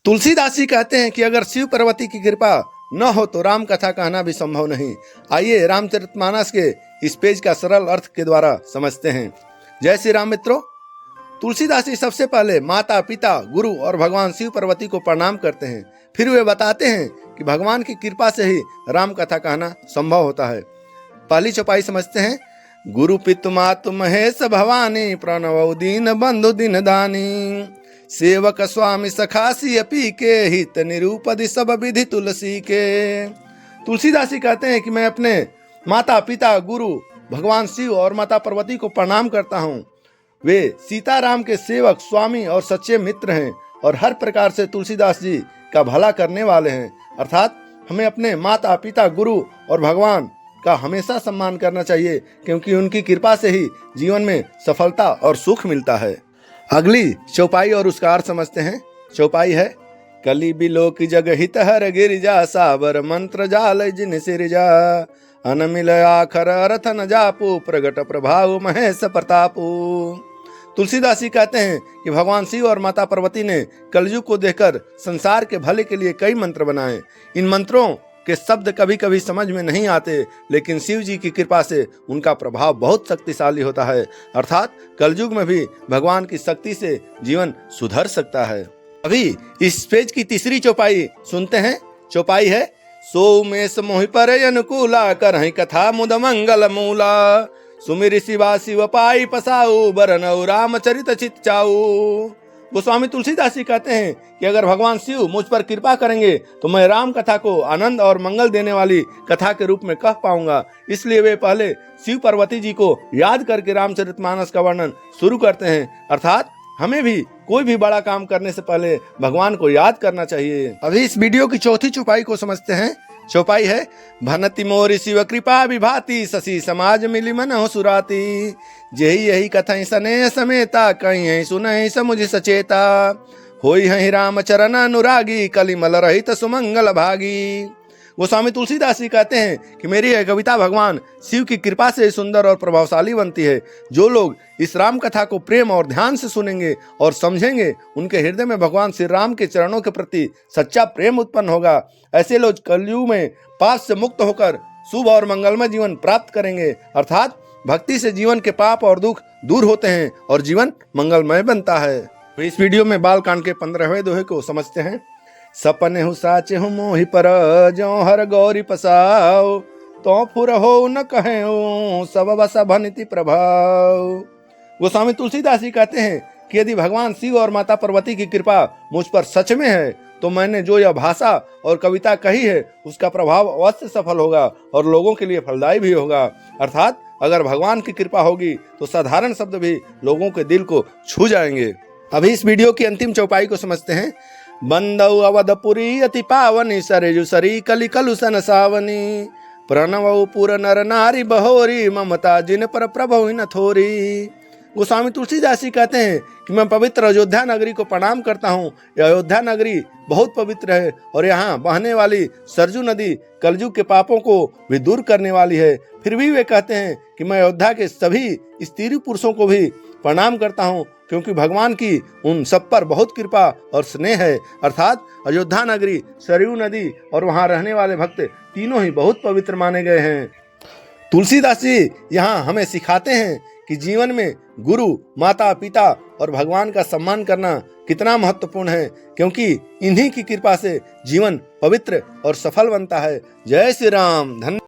तुलसीदास जी कहते हैं कि अगर शिव पार्वती की कृपा न हो तो राम कथा कहना भी संभव नहीं। आइए रामचरितमानस के इस पेज का सरल अर्थ के द्वारा समझते हैं। जय श्री राम मित्रों। तुलसीदास जी सबसे पहले माता, पिता, गुरु और भगवान शिव पार्वती को प्रणाम करते हैं। फिर वे बताते हैं कि भगवान की कृपा से ही राम कथा कहना संभव होता है। पहली चौपाई समझते हैं। गुरु पितु मातु महेश भवानी, प्रणव दीन बंधु दिन दानी, सेवक स्वामी सखासी अपी के, हित निरूपधि सब विधि तुलसी के। तुलसीदास जी कहते हैं कि मैं अपने माता, पिता, गुरु भगवान शिव और माता पार्वती को प्रणाम करता हूँ। वे सीताराम के सेवक, स्वामी और सच्चे मित्र हैं और हर प्रकार से तुलसीदास जी का भला करने वाले हैं। अर्थात हमें अपने माता, पिता, गुरु और भगवान का हमेशा सम्मान करना चाहिए, क्योंकि उनकी कृपा से ही जीवन में सफलता और सुख मिलता है। अगली चौपाई और उसका अर्थ समझते हैं। चौपाई है। कली बिलो की जग हित हर गिरिजा, साबर मंत्र जाल जिन सिरजा, अनमिल आखर अर्थ न जापू, प्रगट प्रभाव महेश प्रतापू। तुलसीदास जी कहते हैं कि भगवान शिव और माता पार्वती ने कलयुग को देखकर संसार के भले के लिए कई मंत्र बनाए। इन मंत्रों के शब्द कभी कभी समझ में नहीं आते, लेकिन शिव जी की कृपा से उनका प्रभाव बहुत शक्तिशाली होता है। अर्थात कलयुग में भी भगवान की शक्ति से जीवन सुधर सकता है। अभी इस पेज की तीसरी चौपाई सुनते हैं। चौपाई है। सोमेश मोहि पर अनुकूला, करहि कथा मुद मंगल मूला, सुमिर शिवा शिव पाई पसाऊ, बरनऊ रामचरित चित चाऊ। गोस्वामी तुलसीदास जी कहते हैं कि अगर भगवान शिव मुझ पर कृपा करेंगे तो मैं राम कथा को आनंद और मंगल देने वाली कथा के रूप में कह पाऊंगा। इसलिए वे पहले शिव पार्वती जी को याद करके रामचरितमानस का वर्णन शुरू करते हैं। अर्थात हमें भी कोई भी बड़ा काम करने से पहले भगवान को याद करना चाहिए। अभी इस वीडियो की चौथी चौपाई को समझते हैं। चौपाई है। भनति मोरि शिव कृपा विभाति, शशि समाज मिली मन हो सुराती, जेहि यही कथई सने समेता, कहीं सुनहि समुझ सचेता, होई हहि राम चरण अनुरागी, कलिमल रहित सुमंगल भागी। गोस्वामी तुलसीदास जी कहते हैं कि मेरी यह कविता भगवान शिव की कृपा से सुंदर और प्रभावशाली बनती है। जो लोग इस राम कथा को प्रेम और ध्यान से सुनेंगे और समझेंगे, उनके हृदय में भगवान श्री राम के चरणों के प्रति सच्चा प्रेम उत्पन्न होगा। ऐसे लोग कलयुग में पाप से मुक्त होकर शुभ और मंगलमय जीवन प्राप्त करेंगे। अर्थात भक्ति से जीवन के पाप और दुख दूर होते हैं और जीवन मंगलमय बनता है। तो इस वीडियो में बाल कांड के 15वें दोहे को समझते हैं। सपने हु साचे हूँ मोहि पर, जो हर गौरी पसाओ, तो फुर हो न कहे सब बस भनिति प्रभाव। गोस्वामी तुलसीदास जी कहते हैं कि यदि भगवान शिव और माता पार्वती की कृपा मुझ पर सच में है तो मैंने जो यह भाषा और कविता कही है उसका प्रभाव अवश्य सफल होगा और लोगों के लिए फलदायी भी होगा। अर्थात अगर भगवान की कृपा होगी तो साधारण शब्द भी लोगों के दिल को छू जाएंगे। अभी इस वीडियो की अंतिम चौपाई को समझते हैं। बंदौ अवधपुरी अति पावनी, सरेजु सरी कलि कलुषन सावनी, प्रणवौ पुर नर नारी बहोरी, ममता जिन पर प्रभु न थोरी। गोस्वामी तुलसीदास जी कहते हैं कि मैं पवित्र अयोध्या नगरी को प्रणाम करता हूँ। यह अयोध्या नगरी बहुत पवित्र है और यहाँ बहने वाली सरजू नदी कलयुग के पापों को भी दूर करने वाली है। फिर भी वे कहते हैं कि मैं अयोध्या के सभी स्त्री पुरुषों को भी प्रणाम करता हूँ, क्योंकि भगवान की उन सब पर बहुत कृपा और स्नेह है। अर्थात अयोध्या नगरी, सरयू नदी और वहाँ रहने वाले भक्त तीनों ही बहुत पवित्र माने गए हैं। तुलसीदास जी यहाँ हमें सिखाते हैं कि जीवन में गुरु, माता, पिता और भगवान का सम्मान करना कितना महत्वपूर्ण है, क्योंकि इन्हीं की कृपा से जीवन पवित्र और सफल बनता है। जय श्री राम। धन्यवाद।